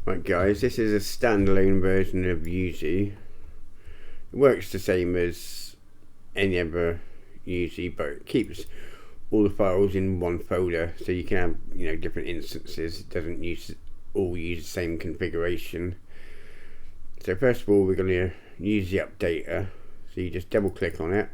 Right guys, this is a standalone version of Yuzu. It works the same as any other Yuzu, but it keeps all the files in one folder, so you can have, you know, different instances. It doesn't all use the same configuration. So first of all, we're going to use the updater. So you just double click on it,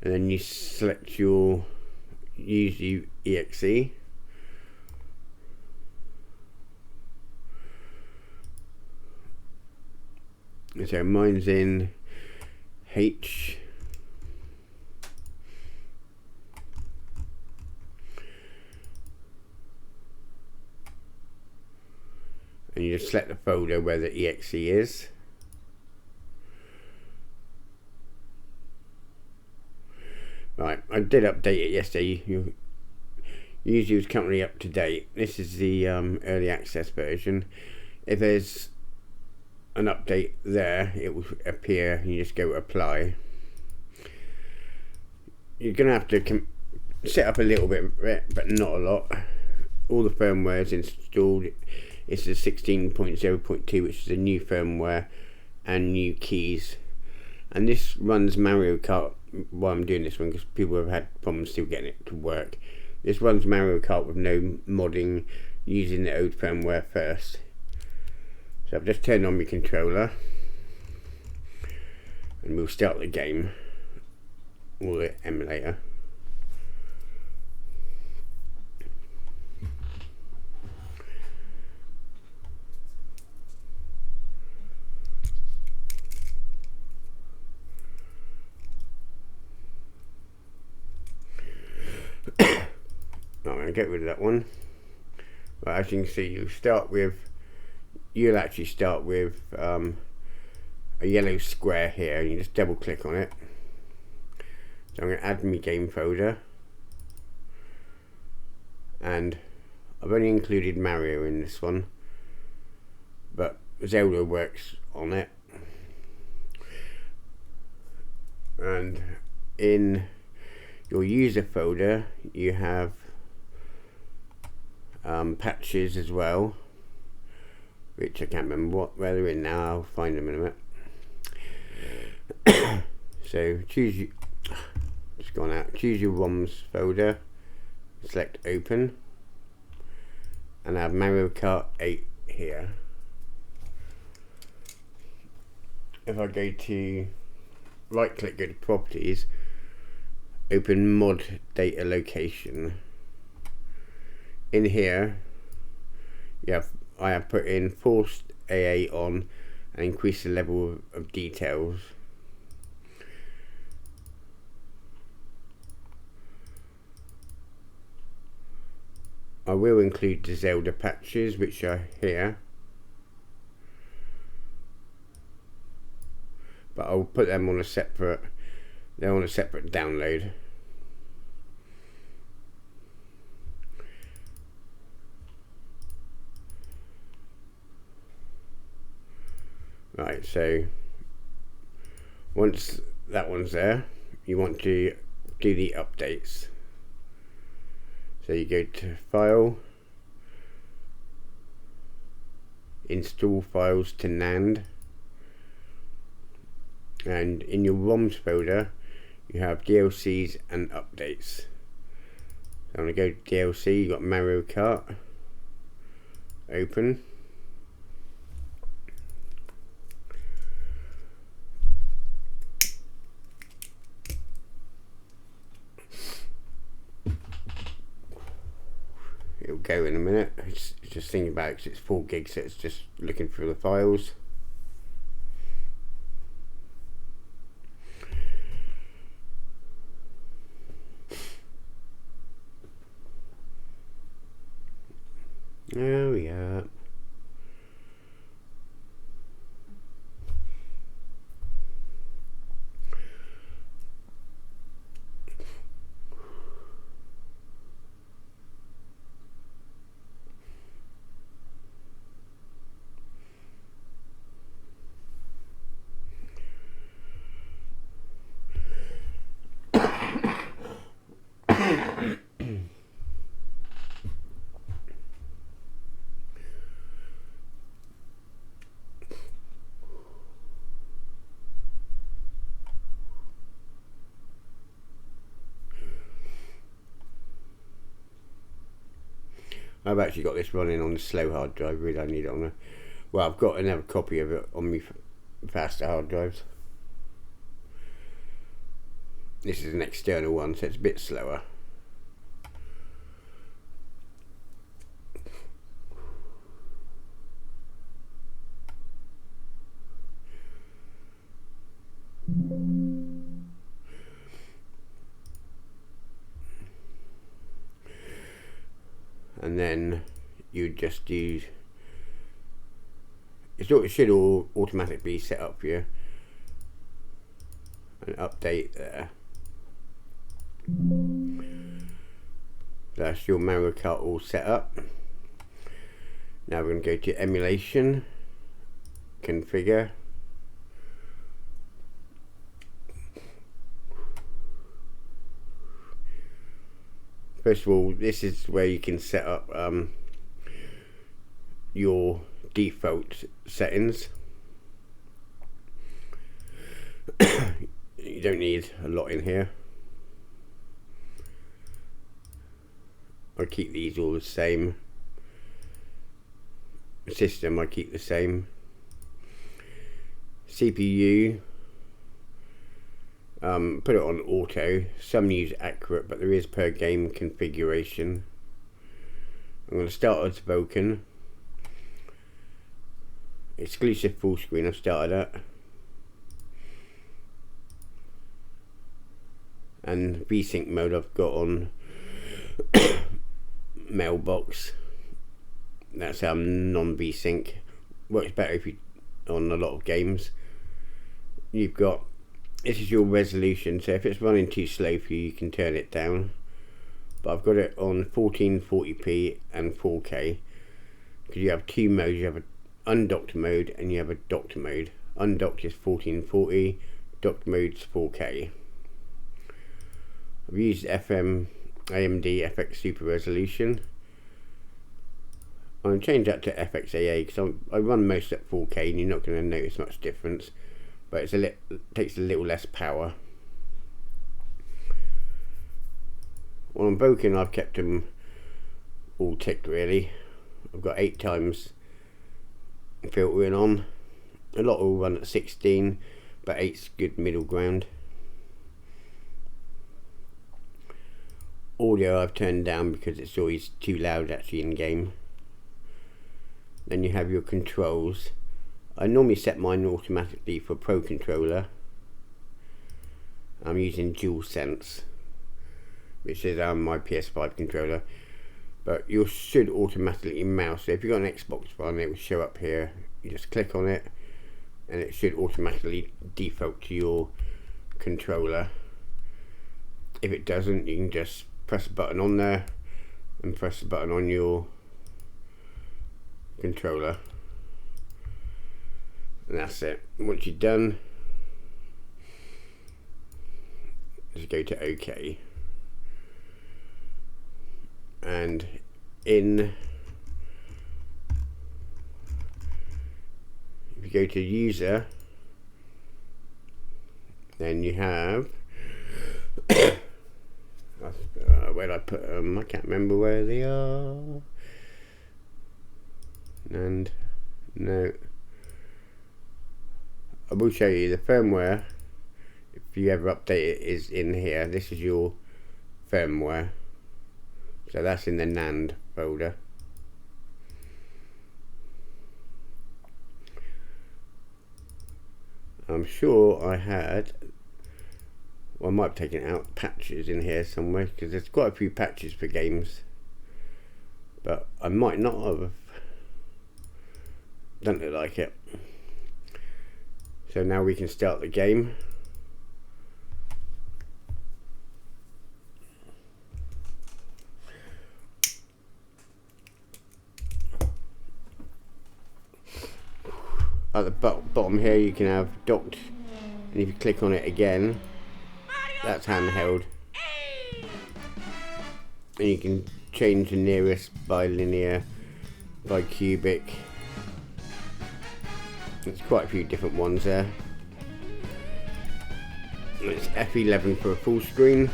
and then you select your Yuzu exe. So mine's in H. And you just select the folder where the exe is. Right, I did update it yesterday. Yuzu is currently up to date. This is the early access version. If there's an update there, it will appear, and you just go apply. You're going to have to set up a little bit, but not a lot. All the firmware is installed. It's the 16.0.2, which is a new firmware and new keys. And this runs Mario Kart while I'm doing this one, because people have had problems still getting it to work. This runs Mario Kart with no modding, using the old firmware first. So I've just turned on my controller, and we'll start the game, or the emulator. I'm going to get rid of that one. But as you can see, you'll actually start with a yellow square here, and you just double click on it. So I'm going to add my game folder, and I've only included Mario in this one, but Zelda works on it. And in your user folder you have patches as well, which I can't remember where they're in now. I'll find them in a minute. So choose your ROMs folder, select open, and I have Mario Kart 8 here. If I go to right click, go to properties, open mod data location. In here I have put in forced AA on and increase the level of details. I will include the Zelda patches, which are here, but I'll put them on a separate, they're on a separate download. Right, so once that one's there, you want to do the updates. So you go to File, Install Files to NAND, and in your ROMs folder you have DLCs and updates. So I'm going to go to DLC, you got Mario Kart, open. It'll go in a minute. It's just thinking about it because it's 4 gigs, so it's just looking through the files. Oh yeah. I've actually got this running on the slow hard drive. Really, I need it on a. Well, I've got another copy of it on my faster hard drives. This is an external one, so it's a bit slower. And then you just use it should all automatically set up for you. An update there. That's your Mario Kart all set up. Now we're going to go to emulation, configure. First of all, this is where you can set up your default settings. You don't need a lot in here. I keep these all the same. System I keep the same. CPU, put it on auto. Some use accurate, but there is per game configuration. I'm going to start as spoken. Exclusive full screen I've started at. And VSync mode I've got on mailbox. That's non-VSync. Works better if you on a lot of games. You've got, this is your resolution, so if it's running too slow for you, you can turn it down. But I've got it on 1440p and 4K because you have two modes. You have an undocked mode and you have a docked mode. Undocked is 1440, docked mode's 4K. I've used AMD FX Super Resolution. I'm going to change that to FXAA because I run most at 4K and you're not going to notice much difference, but it takes a little less power. On Broken, I've kept them all ticked really. I've got 8 times filtering on. A lot will run at 16, but 8's good middle ground. Audio I've turned down because it's always too loud actually in game. Then you have your controls. I normally set mine automatically for Pro Controller. I'm using DualSense, which is my PS5 controller. But you should automatically mouse. So if you've got an Xbox One, it will show up here. You just click on it, and it should automatically default to your controller. If it doesn't, you can just press a button on there and press the button on your controller, and that's it. Once you're done, just go to OK, and if you go to user, then you have where did I put them? I can't remember where they are. And no, I will show you the firmware. If you ever update it, is in here. This is your firmware, so that's in the NAND folder. I'm sure I had, well, I might have taken out patches in here somewhere because there's quite a few patches for games, but I might not have. Don't look like it. So now we can start the game. At the bottom here you can have docked, and if you click on it again, that's handheld, and you can change the nearest by linear, by cubic. There's quite a few different ones there. It's F11 for a full screen.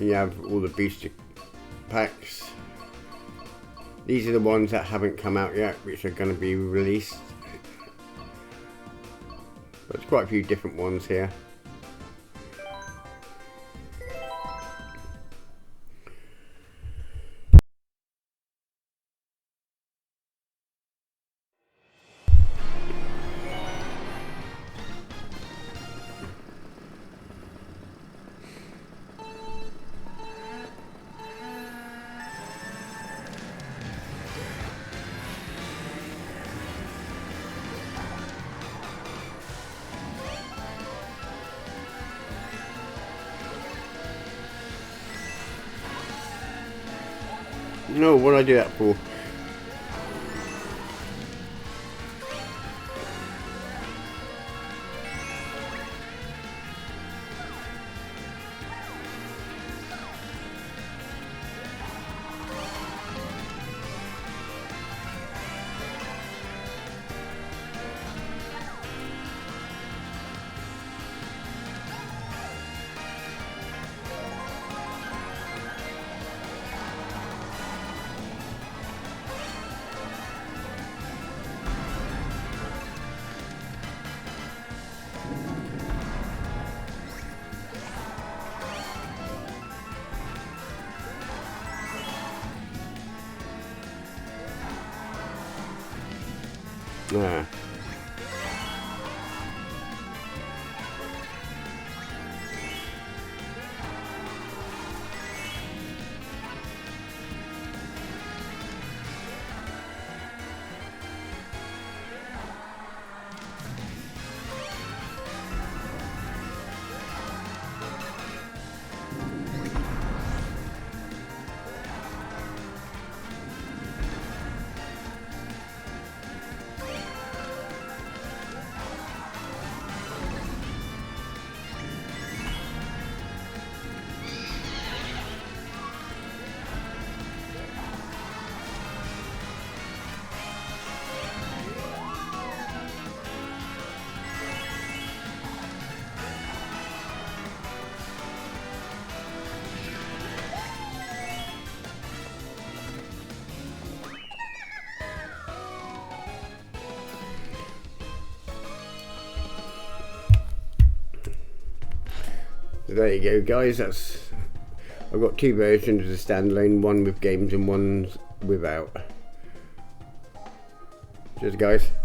and you have all the booster packs. These are the ones that haven't come out yet, which are going to be released. There's quite a few different ones here. No, what do I do that for? Ah. So there you go, guys. I've got two versions of the standalone, one with games and one without. Cheers, guys.